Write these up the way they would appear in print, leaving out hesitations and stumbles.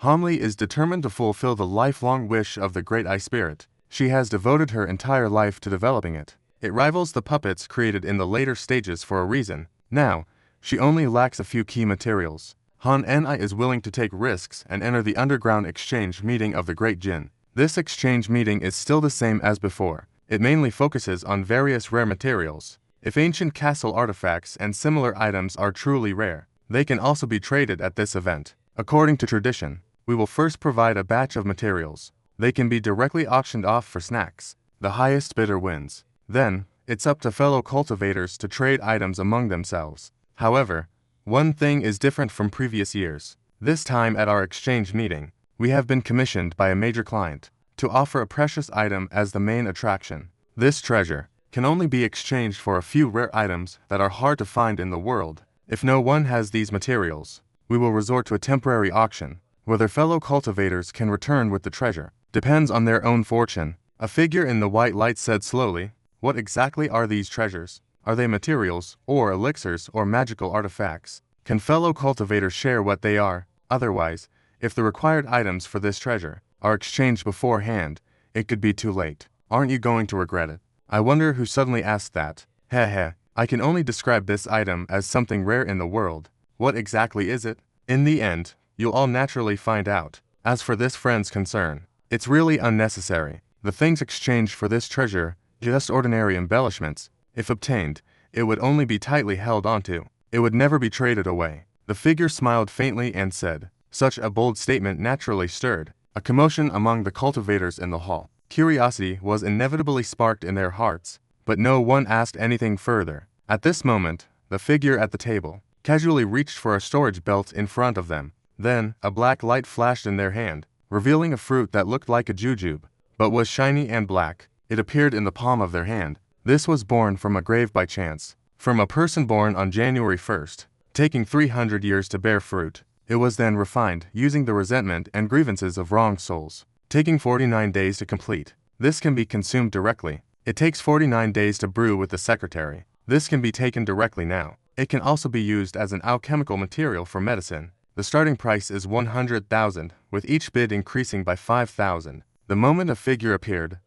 Homli is determined to fulfill the lifelong wish of the Great Eye Spirit. She has devoted her entire life to developing it. It rivals the puppets created in the later stages for a reason. Now, she only lacks a few key materials. Han Ni is willing to take risks and enter the underground exchange meeting of the Great Jin. This exchange meeting is still the same as before. It mainly focuses on various rare materials. If ancient castle artifacts and similar items are truly rare, they can also be traded at this event. According to tradition, we will first provide a batch of materials. They can be directly auctioned off for snacks. The highest bidder wins. Then, it's up to fellow cultivators to trade items among themselves. However, one thing is different from previous years. This time at our exchange meeting, we have been commissioned by a major client to offer a precious item as the main attraction. This treasure can only be exchanged for a few rare items that are hard to find in the world. If no one has these materials, we will resort to a temporary auction. Whether fellow cultivators can return with the treasure depends on their own fortune. A figure in the white light said slowly, "What exactly are these treasures? Are they materials, or elixirs, or magical artifacts? Can fellow cultivators share what they are? Otherwise, if the required items for this treasure are exchanged beforehand, it could be too late. Aren't you going to regret it?" I wonder who suddenly asked that. Heh. I can only describe this item as something rare in the world. What exactly is it? In the end, you'll all naturally find out. As for this friend's concern, it's really unnecessary. The things exchanged for this treasure, just ordinary embellishments. If obtained, it would only be tightly held onto. It would never be traded away. The figure smiled faintly and said, such a bold statement naturally stirred a commotion among the cultivators in the hall. Curiosity was inevitably sparked in their hearts, but no one asked anything further. At this moment, the figure at the table casually reached for a storage belt in front of them. Then, a black light flashed in their hand, revealing a fruit that looked like a jujube, but was shiny and black. It appeared in the palm of their hand. This was born from a grave by chance, from a person born on January 1st, taking 300 years to bear fruit. It was then refined using the resentment and grievances of wronged souls, taking 49 days to complete. This can be consumed directly. It takes 49 days to brew with the secretary. This can be taken directly now. It can also be used as an alchemical material for medicine. The starting price is 100,000, with each bid increasing by 5,000. The moment a figure appeared,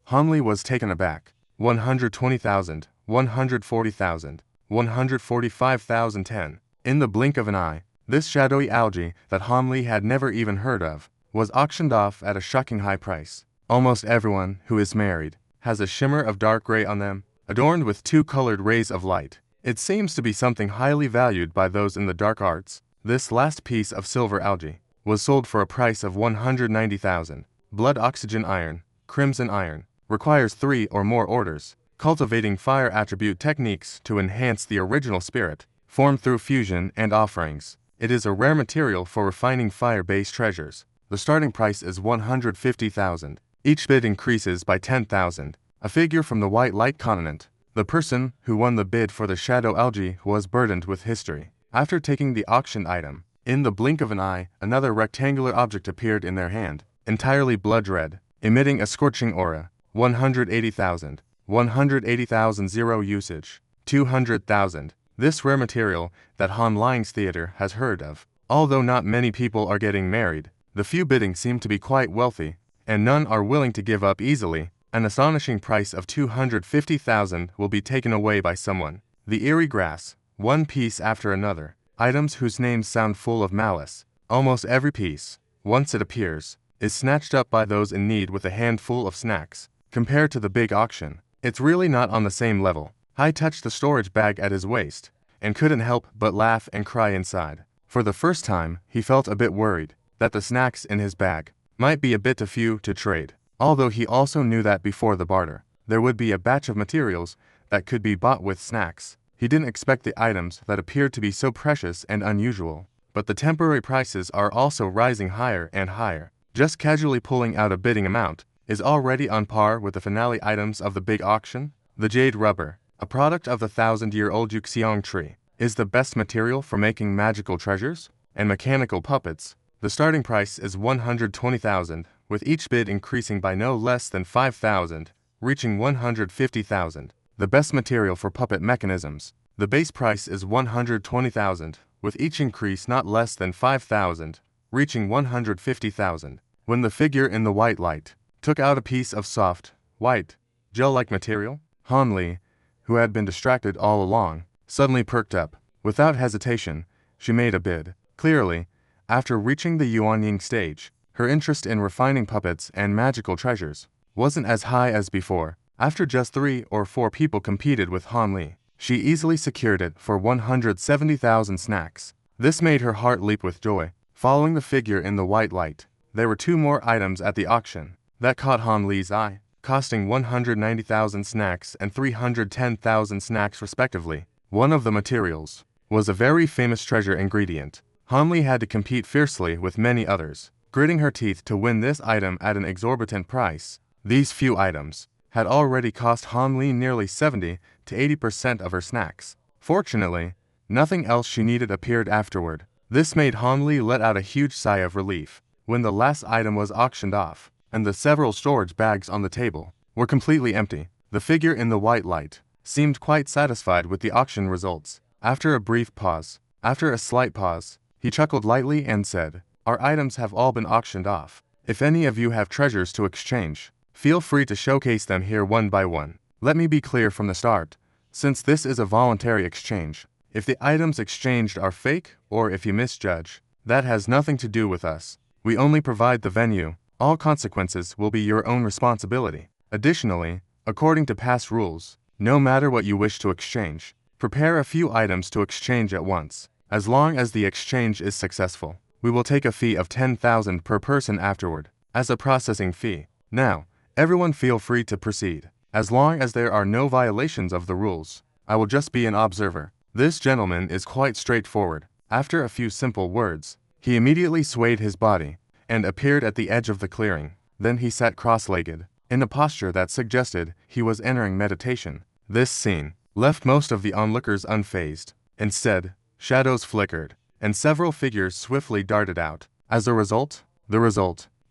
Homli was taken aback. 120,000, 140,000, 145,010. In the blink of an eye, this shadowy algae that Homli had never even heard of was auctioned off at a shocking high price. Almost everyone who is married has a shimmer of dark gray on them, adorned with two colored rays of light. It seems to be something highly valued by those in the dark arts. This last piece of silver algae was sold for a price of 190,000. Blood oxygen iron, crimson iron, requires 3 or more orders. Cultivating fire attribute techniques to enhance the original spirit, formed through fusion and offerings. It is a rare material for refining fire-based treasures. The starting price is 150,000. Each bid increases by 10,000. A figure from the White Light Continent. The person who won the bid for the shadow algae was burdened with history. After taking the auctioned item, in the blink of an eye, another rectangular object appeared in their hand, entirely blood red, emitting a scorching aura. 180,000. 180,000 zero usage. 200,000. This rare material that Han Ling's theater has heard of. Although not many people are getting married, the few bidding seem to be quite wealthy, and none are willing to give up easily. An astonishing price of 250,000 will be taken away by someone. The eerie grass, one piece after another. Items whose names sound full of malice. Almost every piece, once it appears, is snatched up by those in need with a handful of snacks. Compared to the big auction, it's really not on the same level. Hai touched the storage bag at his waist, and couldn't help but laugh and cry inside. For the first time, he felt a bit worried that the snacks in his bag might be a bit too few to trade. Although he also knew that before the barter, there would be a batch of materials that could be bought with snacks. He didn't expect the items that appeared to be so precious and unusual. But the temporary prices are also rising higher and higher. Just casually pulling out a bidding amount is already on par with the finale items of the big auction. The jade rubber, a product of the 1,000-year-old Yuxiang tree, is the best material for making magical treasures and mechanical puppets. The starting price is 120,000, with each bid increasing by no less than 5,000, reaching 150,000. The best material for puppet mechanisms. The base price is 120,000, with each increase not less than 5,000, reaching 150,000. When the figure in the white light took out a piece of soft, white, gel-like material, Han Li, who had been distracted all along, suddenly perked up. Without hesitation, she made a bid. Clearly, after reaching the Yuanying stage, her interest in refining puppets and magical treasures wasn't as high as before. After just 3 or 4 people competed with Han Li, she easily secured it for 170,000 snacks. This made her heart leap with joy. Following the figure in the white light, there were 2 more items at the auction that caught Han Li's eye, costing 190,000 snacks and 310,000 snacks respectively. One of the materials was a very famous treasure ingredient. Han Li had to compete fiercely with many others, gritting her teeth to win this item at an exorbitant price. These few items had already cost Han Li nearly 70 to 80% of her snacks. Fortunately, nothing else she needed appeared afterward. This made Han Li let out a huge sigh of relief. When the last item was auctioned off, and the several storage bags on the table were completely empty, the figure in the white light seemed quite satisfied with the auction results. After a slight pause, he chuckled lightly and said, "Our items have all been auctioned off. If any of you have treasures to exchange, feel free to showcase them here one by one. Let me be clear from the start, since this is a voluntary exchange. If the items exchanged are fake or if you misjudge, that has nothing to do with us. We only provide the venue. All consequences will be your own responsibility. Additionally, according to past rules, no matter what you wish to exchange, prepare a few items to exchange at once. As long as the exchange is successful, we will take a fee of 10,000 per person afterward, as a processing fee. Now, everyone feel free to proceed. As long as there are no violations of the rules, I will just be an observer. This gentleman is quite straightforward." After a few simple words, he immediately swayed his body and appeared at the edge of the clearing. Then he sat cross-legged, in a posture that suggested he was entering meditation. This scene left most of the onlookers unfazed. Instead, shadows flickered, and several figures swiftly darted out. As a result,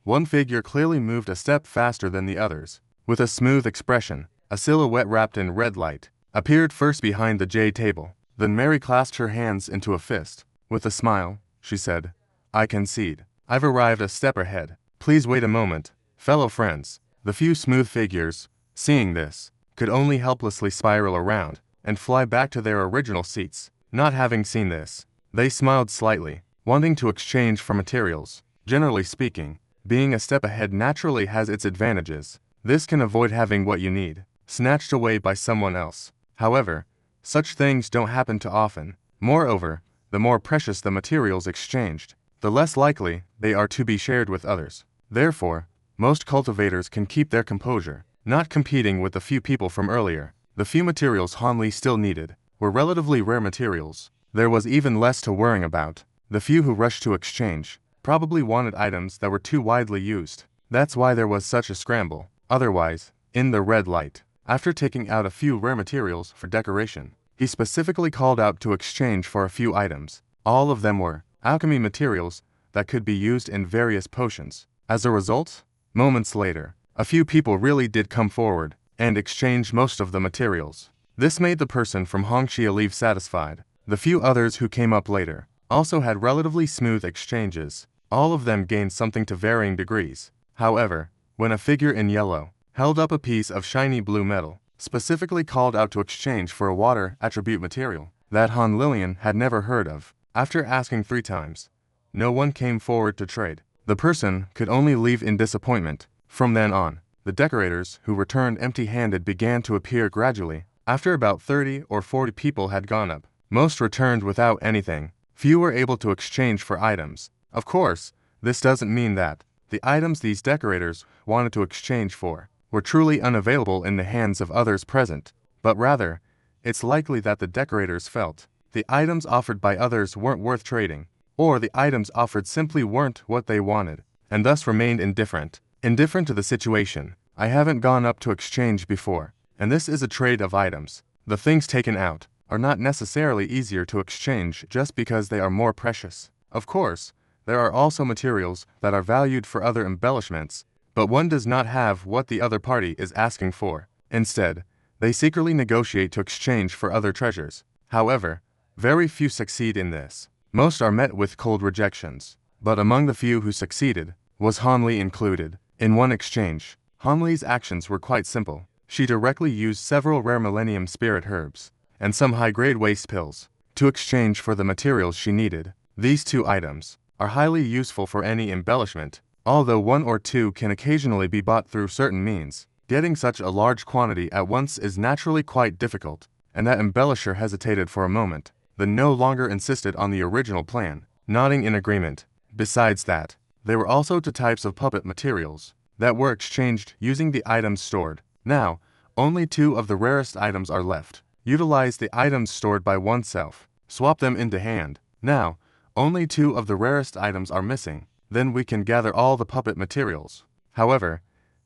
one figure clearly moved a step faster than the others. With a smooth expression, a silhouette wrapped in red light appeared first behind the jade table. Then Mary clasped her hands into a fist. With a smile, she said, "I concede. I've arrived a step ahead. Please wait a moment, fellow friends." The few smooth figures, seeing this, could only helplessly spiral around and fly back to their original seats. Not having seen this, they smiled slightly, wanting to exchange for materials. Generally speaking, being a step ahead naturally has its advantages. This can avoid having what you need snatched away by someone else. However, such things don't happen too often. Moreover, the more precious the materials exchanged, the less likely they are to be shared with others. Therefore, most cultivators can keep their composure, not competing with the few people from earlier. The few materials Han Li still needed were relatively rare materials. There was even less to worry about. The few who rushed to exchange probably wanted items that were too widely used. That's why there was such a scramble. Otherwise, in the red light, after taking out a few rare materials for decoration, he specifically called out to exchange for a few items. All of them were alchemy materials that could be used in various potions. As a result, moments later, a few people really did come forward and exchange most of the materials. This made the person from Hongxia leave satisfied. The few others who came up later also had relatively smooth exchanges. All of them gained something to varying degrees. However, when a figure in yellow held up a piece of shiny blue metal, specifically called out to exchange for a water attribute material that Han Lilian had never heard of, after asking 3 times, no one came forward to trade. The person could only leave in disappointment. From then on, the decorators who returned empty-handed began to appear gradually. After about 30 or 40 people had gone up, most returned without anything. Few were able to exchange for items. Of course, this doesn't mean that the items these decorators wanted to exchange for were truly unavailable in the hands of others present, but rather, it's likely that the decorators felt the items offered by others weren't worth trading, or the items offered simply weren't what they wanted, and thus remained indifferent to the situation. I haven't gone up to exchange before, and this is a trade of items. The things taken out are not necessarily easier to exchange just because they are more precious. Of course, there are also materials that are valued for other embellishments, but one does not have what the other party is asking for. Instead, they secretly negotiate to exchange for other treasures. However, very few succeed in this. Most are met with cold rejections. But among the few who succeeded, was Han Li included. In one exchange, Han Li's actions were quite simple. She directly used several rare Millennium Spirit herbs, and some high-grade waste pills, to exchange for the materials she needed. These two items are highly useful for any embellishment, although one or two can occasionally be bought through certain means. Getting such a large quantity at once is naturally quite difficult, and that embellisher hesitated for a moment, then no longer insisted on the original plan, nodding in agreement. Besides that, there were also two types of puppet materials that were exchanged using the items stored. Now, only 2 of the rarest items are left. Utilize the items stored by oneself. Swap them into hand. Now, only 2 of the rarest items are missing. Then we can gather all the puppet materials. However,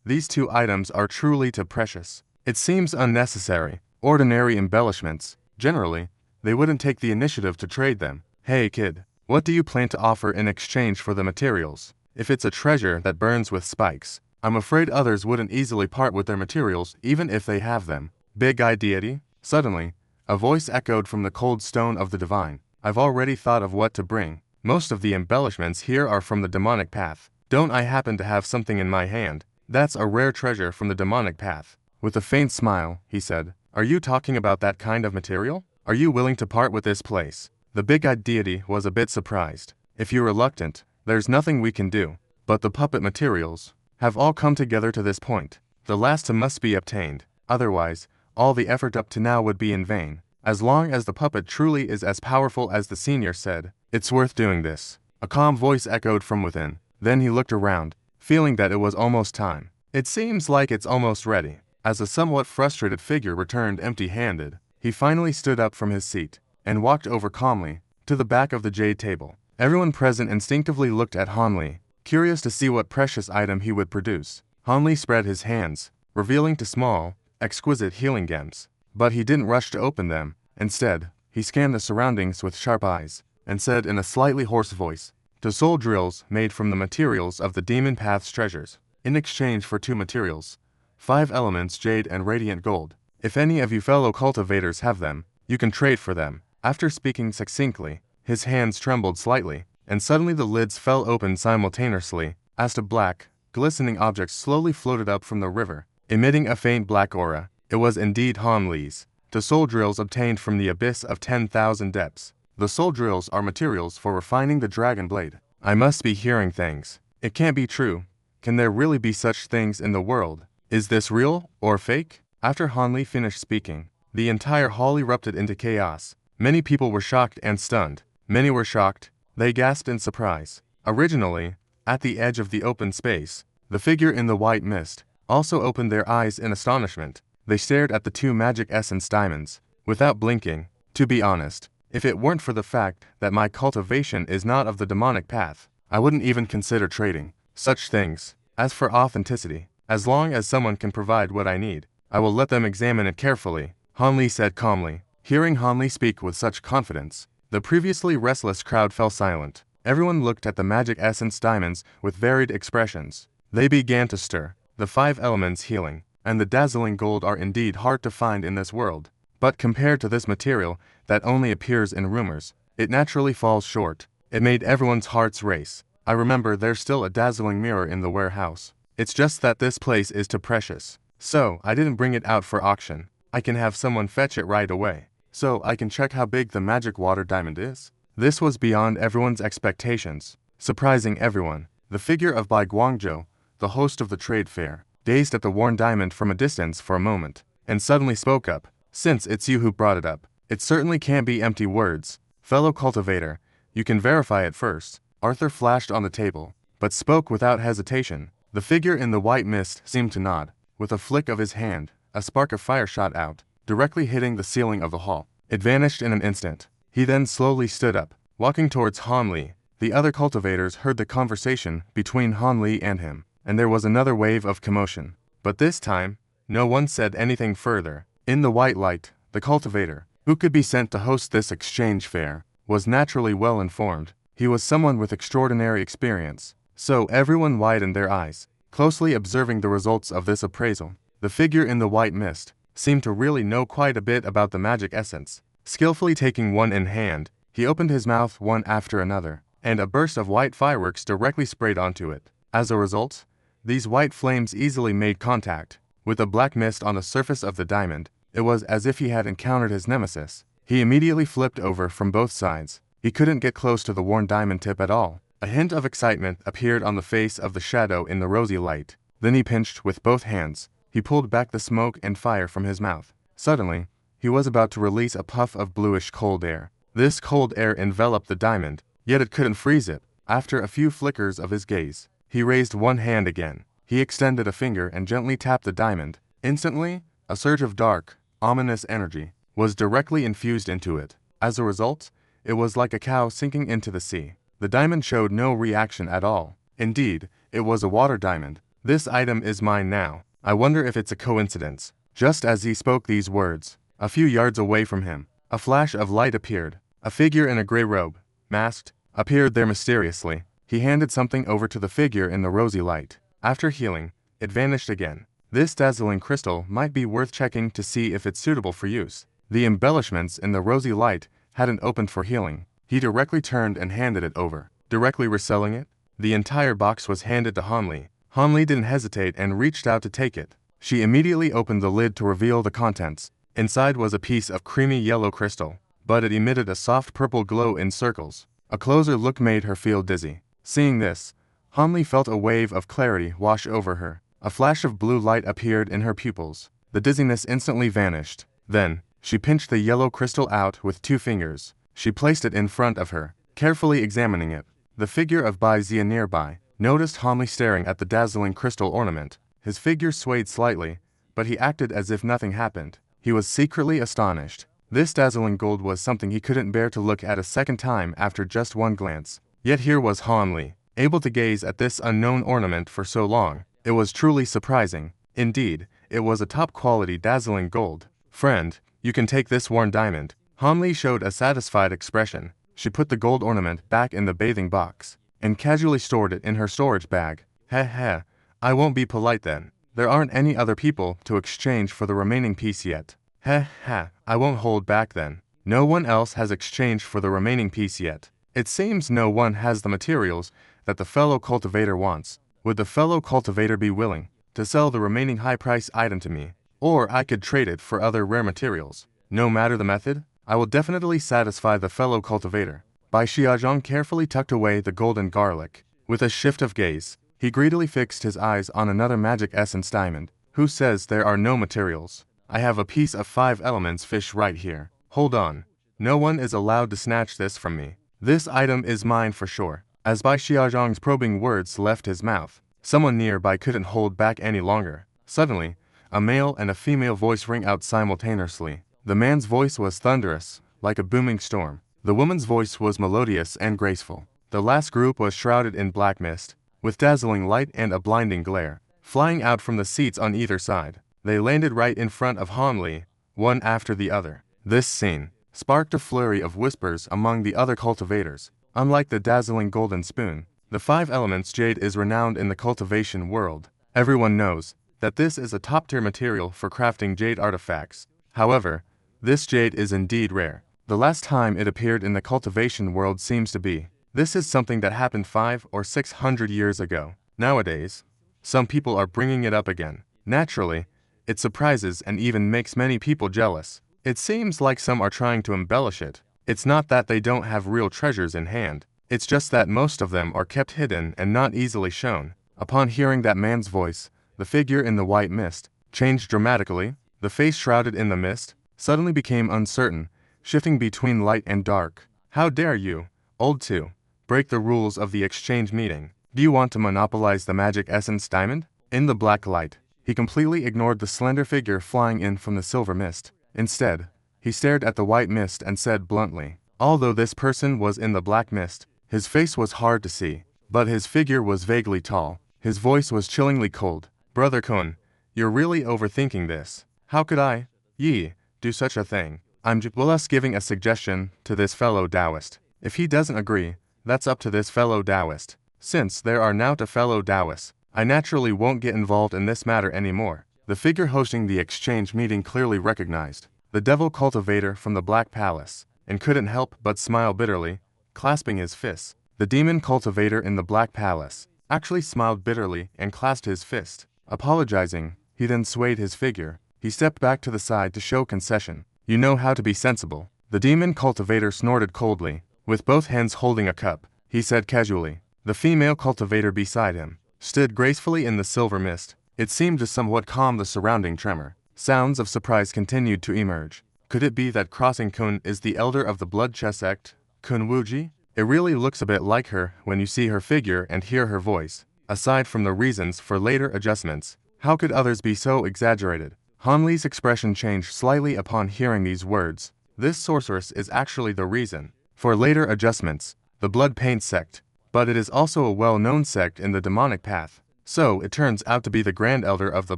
these 2 items are truly too precious. It seems unnecessary. Ordinary embellishments, generally, they wouldn't take the initiative to trade them. Hey kid, what do you plan to offer in exchange for the materials? If it's a treasure that burns with spikes, I'm afraid others wouldn't easily part with their materials even if they have them. Big-eyed deity? Suddenly, a voice echoed from the cold stone of the divine. I've already thought of what to bring. Most of the embellishments here are from the demonic path. Don't I happen to have something in my hand? That's a rare treasure from the demonic path. With a faint smile, he said, are you talking about that kind of material? Are you willing to part with this place? The big-eyed deity was a bit surprised. If you're reluctant, there's nothing we can do. But the puppet materials have all come together to this point. The last must be obtained. Otherwise, all the effort up to now would be in vain. As long as the puppet truly is as powerful as the senior said, it's worth doing this. A calm voice echoed from within. Then he looked around, feeling that it was almost time. It seems like it's almost ready. As a somewhat frustrated figure returned empty-handed, he finally stood up from his seat and walked over calmly to the back of the jade table. Everyone present instinctively looked at Han Li, curious to see what precious item he would produce. Han Li spread his hands, revealing 2 small, exquisite healing gems. But he didn't rush to open them. Instead, he scanned the surroundings with sharp eyes and said in a slightly hoarse voice, 2 soul drills made from the materials of the Demon Path's treasures, in exchange for 2 materials, 5 elements jade and radiant gold. If any of you fellow cultivators have them, you can trade for them. After speaking succinctly, his hands trembled slightly, and suddenly the lids fell open simultaneously, as 2 black, glistening objects slowly floated up from the river, emitting a faint black aura. It was indeed Han Li's 2 soul drills obtained from the abyss of 10,000 depths. The soul drills are materials for refining the dragon blade. I must be hearing things. It can't be true. Can there really be such things in the world? Is this real or fake? After Han Li finished speaking, the entire hall erupted into chaos. Many people were shocked and stunned. Many were shocked. They gasped in surprise. Originally, at the edge of the open space, the figure in the white mist also opened their eyes in astonishment. They stared at the 2 magic essence diamonds, without blinking. To be honest, if it weren't for the fact that my cultivation is not of the demonic path, I wouldn't even consider trading such things. As for authenticity, as long as someone can provide what I need, I will let them examine it carefully, Han Li said calmly. Hearing Han Li speak with such confidence, the previously restless crowd fell silent. Everyone looked at the magic essence diamonds with varied expressions. They began to stir. The 5 elements healing and the dazzling gold are indeed hard to find in this world, but compared to this material that only appears in rumors, it naturally falls short. It made everyone's hearts race. I remember there's still a dazzling mirror in the warehouse. It's just that this place is too precious, so I didn't bring it out for auction. I can have someone fetch it right away, so I can check how big the magic water diamond is. This was beyond everyone's expectations, surprising everyone. The figure of Bai Guangzhou, the host of the trade fair, gazed at the worn diamond from a distance for a moment, and suddenly spoke up. Since it's you who brought it up, it certainly can't be empty words. Fellow cultivator, you can verify it first. Arthur flashed on the table, but spoke without hesitation. The figure in the white mist seemed to nod. With a flick of his hand, a spark of fire shot out, directly hitting the ceiling of the hall. It vanished in an instant. He then slowly stood up, walking towards Han Li. The other cultivators heard the conversation between Han Li and him, and there was another wave of commotion. But this time, no one said anything further. In the white light, the cultivator, who could be sent to host this exchange fair, was naturally well informed. He was someone with extraordinary experience, so everyone widened their eyes, closely observing the results of this appraisal. The figure in the white mist seemed to really know quite a bit about the magic essence. Skillfully taking one in hand, he opened his mouth one after another, and a burst of white fireworks directly sprayed onto it. As a result, these white flames easily made contact with the black mist on the surface of the diamond. It was as if he had encountered his nemesis. He immediately flipped over from both sides. He couldn't get close to the worn diamond tip at all. A hint of excitement appeared on the face of the shadow in the rosy light. Then he pinched with both hands. He pulled back the smoke and fire from his mouth. Suddenly, he was about to release a puff of bluish cold air. This cold air enveloped the diamond, yet it couldn't freeze it. After a few flickers of his gaze, he raised one hand again. He extended a finger and gently tapped the diamond. Instantly, a surge of dark, ominous energy was directly infused into it. As a result, it was like a cow sinking into the sea. The diamond showed no reaction at all. Indeed, it was a water diamond. This item is mine now. I wonder if it's a coincidence. Just as he spoke these words, a few yards away from him, a flash of light appeared. A figure in a gray robe, masked, appeared there mysteriously. He handed something over to the figure in the rosy light. After healing, it vanished again. This dazzling crystal might be worth checking to see if it's suitable for use. The embellishments in the rosy light hadn't opened for healing. He directly turned and handed it over. Directly reselling it, the entire box was handed to Hanli. Hanli didn't hesitate and reached out to take it. She immediately opened the lid to reveal the contents. Inside was a piece of creamy yellow crystal, but it emitted a soft purple glow in circles. A closer look made her feel dizzy. Seeing this, Hanli felt a wave of clarity wash over her. A flash of blue light appeared in her pupils. The dizziness instantly vanished. Then, she pinched the yellow crystal out with 2 fingers. She placed it in front of her, carefully examining it. The figure of Bai Zia nearby noticed Hanli staring at the dazzling crystal ornament. His figure swayed slightly, but he acted as if nothing happened. He was secretly astonished. This dazzling gold was something he couldn't bear to look at a second time after just one glance. Yet here was Hanli, able to gaze at this unknown ornament for so long. It was truly surprising. Indeed, it was a top-quality dazzling gold. Friend, you can take this worn diamond. Hanli showed a satisfied expression. She put the gold ornament back in the bathing box and casually stored it in her storage bag. Heh heh, I won't be polite then. There aren't any other people to exchange for the remaining piece yet. Heh heh, I won't hold back then. No one else has exchanged for the remaining piece yet. It seems no one has the materials that the fellow cultivator wants. Would the fellow cultivator be willing to sell the remaining high-price item to me? Or I could trade it for other rare materials. No matter the method, I will definitely satisfy the fellow cultivator. Bai Xiaozhang carefully tucked away the golden garlic. With a shift of gaze, he greedily fixed his eyes on another magic essence diamond. Who says there are no materials? I have a piece of 5 elements fish right here. Hold on. No one is allowed to snatch this from me. This item is mine for sure. As Bai Xiaozhang's probing words left his mouth, someone nearby couldn't hold back any longer. Suddenly, a male and a female voice rang out simultaneously. The man's voice was thunderous, like a booming storm. The woman's voice was melodious and graceful. The last group was shrouded in black mist, with dazzling light and a blinding glare, flying out from the seats on either side. They landed right in front of Hanli, one after the other. This scene sparked a flurry of whispers among the other cultivators. Unlike the dazzling golden spoon, the 5 elements jade is renowned in the cultivation world. Everyone knows that this is a top-tier material for crafting jade artifacts. However, this jade is indeed rare. The last time it appeared in the cultivation world seems to be. This is something that happened 500 or 600 years ago. Nowadays, some people are bringing it up again. Naturally, it surprises and even makes many people jealous. It seems like some are trying to embellish it. It's not that they don't have real treasures in hand. It's just that most of them are kept hidden and not easily shown. Upon hearing that man's voice, the figure in the white mist changed dramatically. The face shrouded in the mist suddenly became uncertain, shifting between light and dark. How dare you, old two, break the rules of the exchange meeting? Do you want to monopolize the magic essence diamond? In the black light, he completely ignored the slender figure flying in from the silver mist. Instead, he stared at the white mist and said bluntly, although this person was in the black mist, his face was hard to see, but his figure was vaguely tall. His voice was chillingly cold. Brother Kun, you're really overthinking this. How could I, do such a thing? I'm just giving a suggestion to this fellow Taoist. If he doesn't agree, that's up to this fellow Taoist. Since there are now 2 fellow Taoists, I naturally won't get involved in this matter anymore. The figure hosting the exchange meeting clearly recognized the devil cultivator from the Black Palace, and couldn't help but smile bitterly, clasping his fists. The demon cultivator in the Black Palace actually smiled bitterly and clasped his fist. Apologizing, he then swayed his figure. He stepped back to the side to show concession. You know how to be sensible. The demon cultivator snorted coldly. With both hands holding a cup, he said casually. The female cultivator beside him stood gracefully in the silver mist. It seemed to somewhat calm the surrounding tremor. Sounds of surprise continued to emerge. Could it be that Crossing Kun is the elder of the Blood Chess sect, Kun Wuji? It really looks a bit like her when you see her figure and hear her voice. Aside from the reasons for later adjustments, how could others be so exaggerated? Han Li's expression changed slightly upon hearing these words. This sorceress is actually the reason for later adjustments, the Blood Paint sect, but it is also a well-known sect in the demonic path. So it turns out to be the Grand Elder of the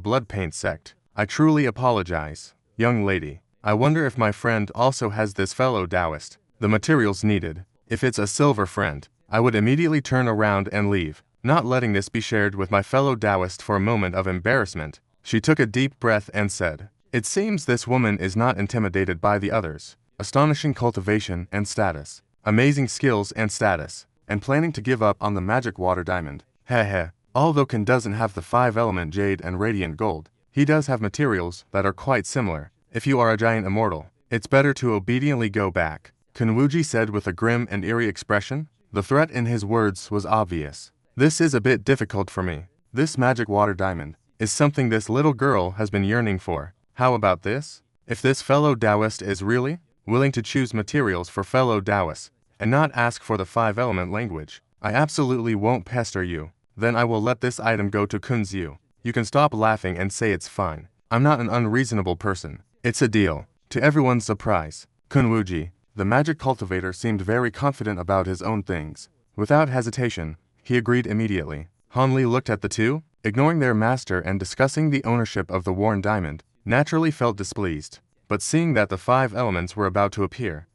Blood Paint sect. I truly apologize, young lady. I wonder if my friend also has this fellow Taoist. The materials needed. If it's a silver friend, I would immediately turn around and leave, not letting this be shared with my fellow Taoist for a moment of embarrassment. She took a deep breath and said, It seems this woman is not intimidated by the others. Astonishing cultivation and status. Amazing skills and status. And planning to give up on the magic water diamond. Heh. Although Kun doesn't have the 5-element jade and radiant gold, he does have materials that are quite similar. If you are a giant immortal, it's better to obediently go back, Kun Wuji said with a grim and eerie expression. The threat in his words was obvious. This is a bit difficult for me. This magic water diamond is something this little girl has been yearning for. How about this? If this fellow Taoist is really willing to choose materials for fellow Taoists and not ask for the 5-element language, I absolutely won't pester you. Then I will let this item go to Kun Xiu. You can stop laughing and say it's fine. I'm not an unreasonable person. It's a deal. To everyone's surprise, Kun Wuji, the magic cultivator, seemed very confident about his own things. Without hesitation, he agreed immediately. Han Li looked at the two, ignoring their master and discussing the ownership of the worn diamond, naturally felt displeased. But seeing the 5 elements were about to appear,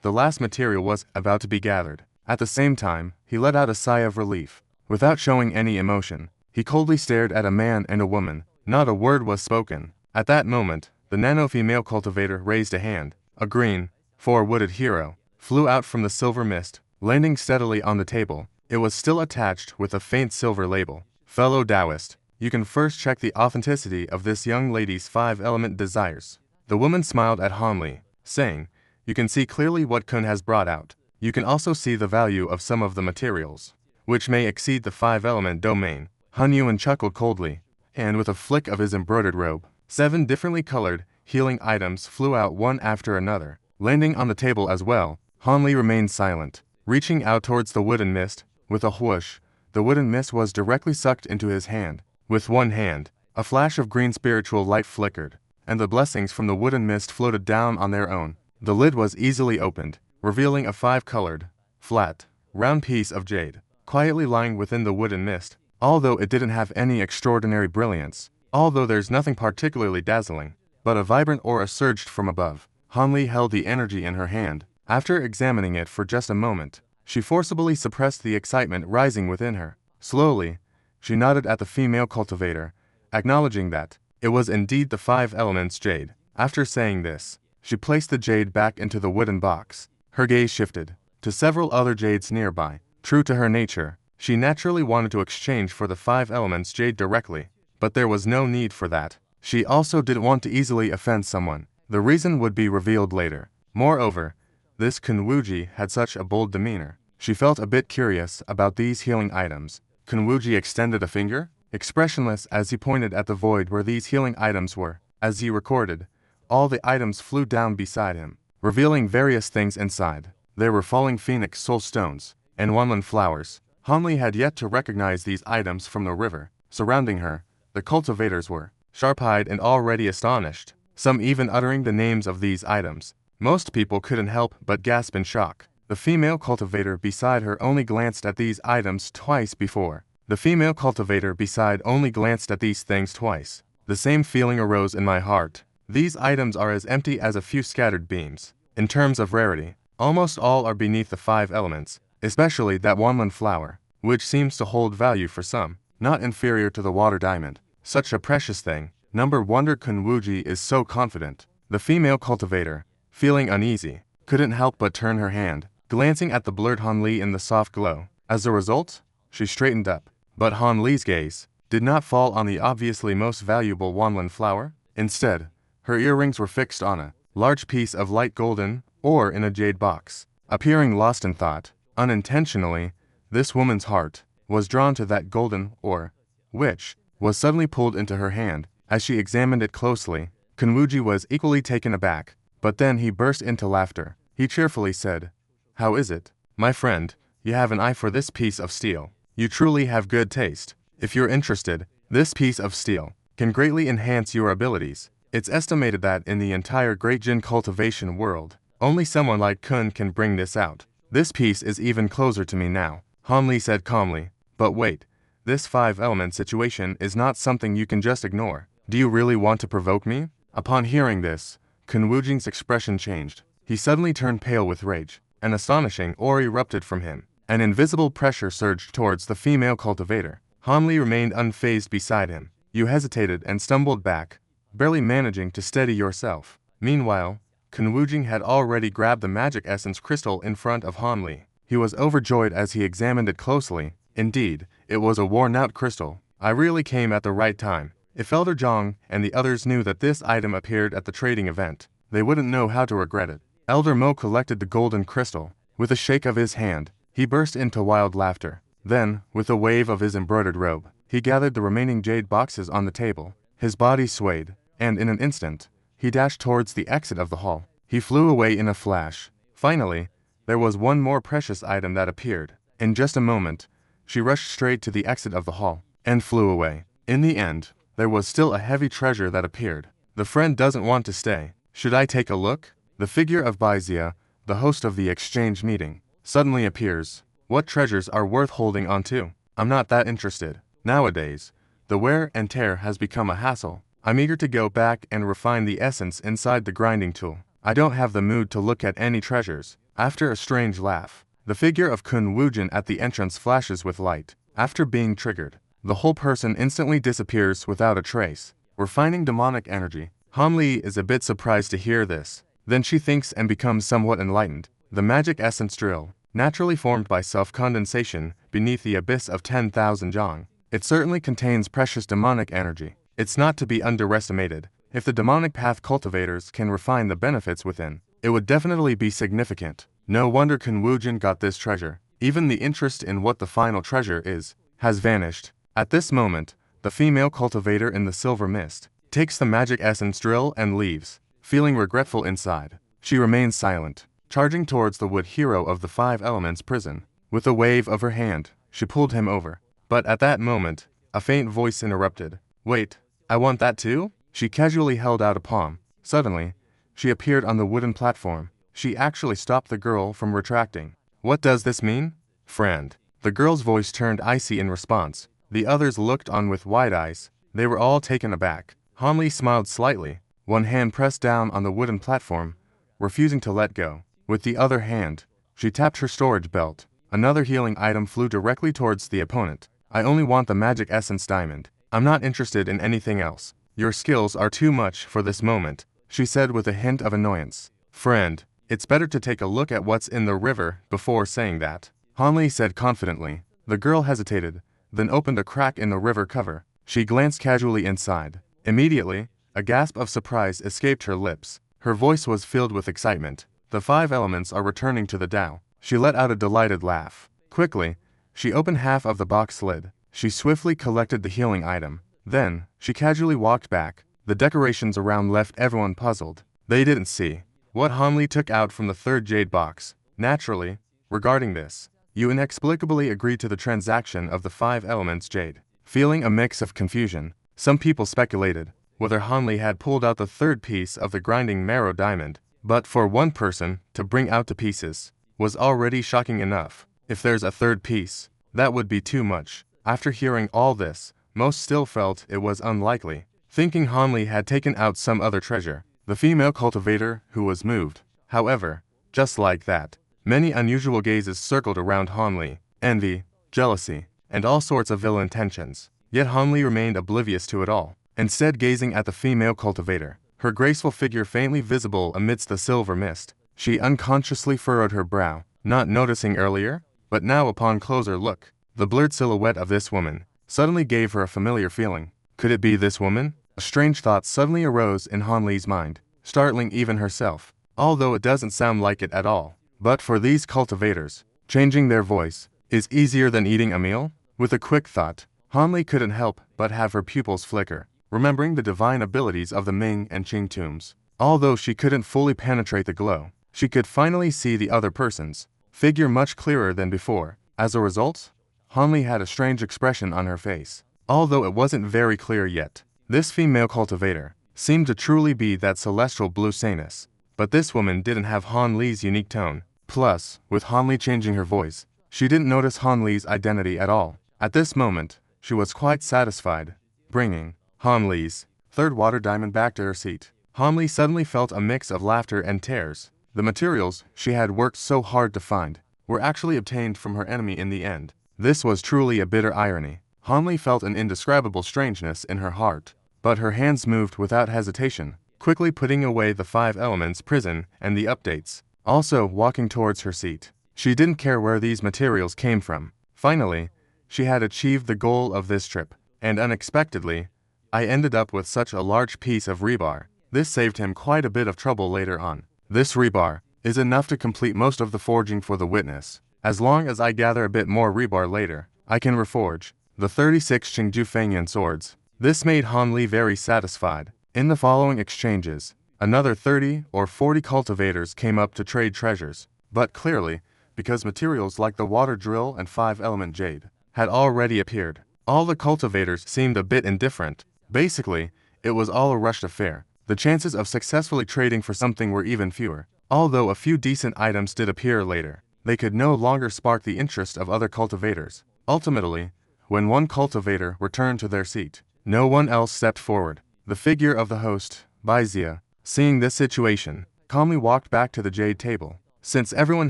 the last material was about to be gathered. At the same time, he let out a sigh of relief. Without showing any emotion, he coldly stared at a man and a woman. Not a word was spoken. At that moment, the nano-female cultivator raised a hand. A green, 4-wooded hero flew out from the silver mist, landing steadily on the table. It was still attached with a faint silver label. Fellow Taoist, you can first check the authenticity of this young lady's 5-element desires. The woman smiled at Han Li, saying, You can see clearly what Kun has brought out. You can also see the value of some of the materials, which may exceed the 5-element domain. Han Yuan chuckled coldly, and with a flick of his embroidered robe, 7 differently colored, healing items flew out one after another, landing on the table as well. Han Li remained silent, reaching out towards the wooden mist. With a whoosh, the wooden mist was directly sucked into his hand. With one hand, a flash of green spiritual light flickered, and the blessings from the wooden mist floated down on their own. The lid was easily opened, revealing a 5-colored, flat, round piece of jade, quietly lying within the wooden mist. Although it didn't have any extraordinary brilliance, although there's nothing particularly dazzling, but a vibrant aura surged from above. Han Li held the energy in her hand. After examining it for just a moment, she forcibly suppressed the excitement rising within her. Slowly, she nodded at the female cultivator, acknowledging that it was indeed the 5 elements jade. After saying this, she placed the jade back into the wooden box. Her gaze shifted to several other jades nearby. True to her nature, she naturally wanted to exchange for the 5 elements jade directly, but there was no need for that. She also didn't want to easily offend someone. The reason would be revealed later. Moreover, this Kun Wuji had such a bold demeanor. She felt a bit curious about these healing items. Kun Wuji extended a finger, expressionless as he pointed at the void where these healing items were. As he recorded, all the items flew down beside him, revealing various things inside. There were falling phoenix soul stones and wanlan flowers. Han Li had yet to recognize these items from the river. Surrounding her, the cultivators were sharp-eyed and already astonished, some even uttering the names of these items. Most people couldn't help but gasp in shock. The female cultivator beside her only glanced at these items twice before. The female cultivator beside only glanced at these things twice. The same feeling arose in my heart. These items are as empty as a few scattered beams. In terms of rarity, almost all are beneath the 5 elements, especially that wanlan flower, which seems to hold value for some, not inferior to the water diamond. Such a precious thing. Number wonder Kun Wuji is so confident. The female cultivator, feeling uneasy, couldn't help but turn her hand glancing at the blurred Han Li in the soft glow. As a result, she straightened up. But Han Li's gaze did not fall on the obviously most valuable wanwan flower. Instead, her earrings were fixed on a large piece of light golden ore in a jade box. Appearing lost in thought, unintentionally, this woman's heart was drawn to that golden ore, which was suddenly pulled into her hand. As she examined it closely, Kunwuji was equally taken aback, but then he burst into laughter. He cheerfully said, "How is it, my friend? You have an eye for this piece of steel. You truly have good taste. If you're interested, this piece of steel can greatly enhance your abilities. It's estimated that in the entire Great Jin cultivation world, only someone like Kun can bring this out. This piece is even closer to me now," Han Li said calmly. "But wait, this 5-element situation is not something you can just ignore. Do you really want to provoke me?" Upon hearing this, Kun Wujing's expression changed. He suddenly turned pale with rage. An astonishing aura erupted from him. An invisible pressure surged towards the female cultivator. Han Li remained unfazed beside him. You hesitated and stumbled back, barely managing to steady yourself. Meanwhile, Kun Wujing had already grabbed the magic essence crystal in front of Han Li. He was overjoyed as he examined it closely. Indeed, it was a worn-out crystal. "I really came at the right time. If Elder Zhang and the others knew that this item appeared at the trading event, they wouldn't know how to regret it." Elder Mo collected the golden crystal. With a shake of his hand, he burst into wild laughter. Then, with a wave of his embroidered robe, he gathered the remaining jade boxes on the table. His body swayed, and in an instant, he dashed towards the exit of the hall. He flew away in a flash. Finally, there was one more precious item that appeared. In just a moment, she rushed straight to the exit of the hall, and flew away. In the end, there was still a heavy treasure that appeared. The friend doesn't want to stay. Should I take a look? The figure of Baizia, the host of the exchange meeting, suddenly appears. What treasures are worth holding on to? I'm not that interested. Nowadays, the wear and tear has become a hassle. I'm eager to go back and refine the essence inside the grinding tool. I don't have the mood to look at any treasures. After a strange laugh, the figure of Kun Wujin at the entrance flashes with light. After being triggered, the whole person instantly disappears without a trace. Refining demonic energy. Han Li is a bit surprised to hear this. Then she thinks and becomes somewhat enlightened. The magic essence drill, naturally formed by self-condensation beneath the abyss of 10,000 zhang. It certainly contains precious demonic energy. It's not to be underestimated. If the demonic path cultivators can refine the benefits within, it would definitely be significant. No wonder Kun Wujin got this treasure. Even the interest in what the final treasure is has vanished. At this moment, the female cultivator in the silver mist takes the magic essence drill and leaves. Feeling regretful inside, she remains silent, charging towards the wood hero of the 5 elements prison. With a wave of her hand, she pulled him over. But at that moment, a faint voice interrupted. "Wait, I want that too?" She casually held out a palm. Suddenly, she appeared on the wooden platform. She actually stopped the girl from retracting. "What does this mean, friend?" The girl's voice turned icy in response. The others looked on with wide eyes. They were all taken aback. Han Li smiled slightly. One hand pressed down on the wooden platform, refusing to let go. With the other hand, she tapped her storage belt. Another healing item flew directly towards the opponent. "I only want the magic essence diamond. I'm not interested in anything else. Your skills are too much for this moment," she said with a hint of annoyance. "Friend, it's better to take a look at what's in the river before saying that," Han Li said confidently. The girl hesitated, then opened a crack in the river cover. She glanced casually inside. Immediately, a gasp of surprise escaped her lips. Her voice was filled with excitement. "The 5 elements are returning to the Tao." She let out a delighted laugh. Quickly, she opened half of the box lid. She swiftly collected the healing item. Then, she casually walked back. The decorations around left everyone puzzled. They didn't see what Han Li took out from the 3rd jade box. Naturally, regarding this, you inexplicably agreed to the transaction of the 5 elements jade. Feeling a mix of confusion, some people speculated whether Han Li had pulled out the 3rd piece of the grinding marrow diamond. But for one person to bring out the pieces was already shocking enough. If there's a 3rd piece, that would be too much. After hearing all this, most still felt it was unlikely. Thinking Han Li had taken out some other treasure, the female cultivator who was moved. However, just like that, many unusual gazes circled around Han Li. Envy, jealousy, and all sorts of ill intentions. Yet Han Li remained oblivious to it all, instead gazing at the female cultivator, her graceful figure faintly visible amidst the silver mist. She unconsciously furrowed her brow. not noticing earlier, but now upon closer look, the blurred silhouette of this woman suddenly gave her a familiar feeling. Could it be this woman? A strange thought suddenly arose in Han Li's mind, startling even herself, although it doesn't sound like it at all. But for these cultivators, changing their voice is easier than eating a meal? With a quick thought, Han Li couldn't help but have her pupils flicker, remembering the divine abilities of the Ming and Qing tombs. Although she couldn't fully penetrate the glow, she could finally see the other person's figure much clearer than before. As a result, Han Li had a strange expression on her face. Although it wasn't very clear yet, this female cultivator seemed to truly be that celestial blue saintess. But this woman didn't have Han Li's unique tone. Plus, with Han Li changing her voice, she didn't notice Han Li's identity at all. At this moment, she was quite satisfied, bringing Han Li's third water diamond back to her seat. Han Li suddenly felt a mix of laughter and tears. The materials she had worked so hard to find were actually obtained from her enemy in the end. This was truly a bitter irony. Han Li felt an indescribable strangeness in her heart, but her hands moved without hesitation, quickly putting away the 5 elements prison and the updates, also walking towards her seat. She didn't care where these materials came from. Finally, she had achieved the goal of this trip, and unexpectedly, I ended up with such a large piece of rebar. This saved him quite a bit of trouble later on. This rebar is enough to complete most of the forging for the witness. As long as I gather a bit more rebar later, I can reforge the 36 Qingju Fengyan swords. This made Han Li very satisfied. In the following exchanges, another 30 or 40 cultivators came up to trade treasures, but clearly, because materials like the water drill and 5-element jade had already appeared, all the cultivators seemed a bit indifferent. Basically, it was all a rushed affair. The chances of successfully trading for something were even fewer. Although a few decent items did appear later, they could no longer spark the interest of other cultivators. Ultimately, when one cultivator returned to their seat, no one else stepped forward. The figure of the host, Baizia, seeing this situation, calmly walked back to the jade table. Since everyone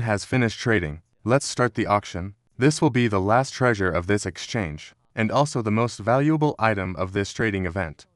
has finished trading, let's start the auction. This will be the last treasure of this exchange, and also the most valuable item of this trading event.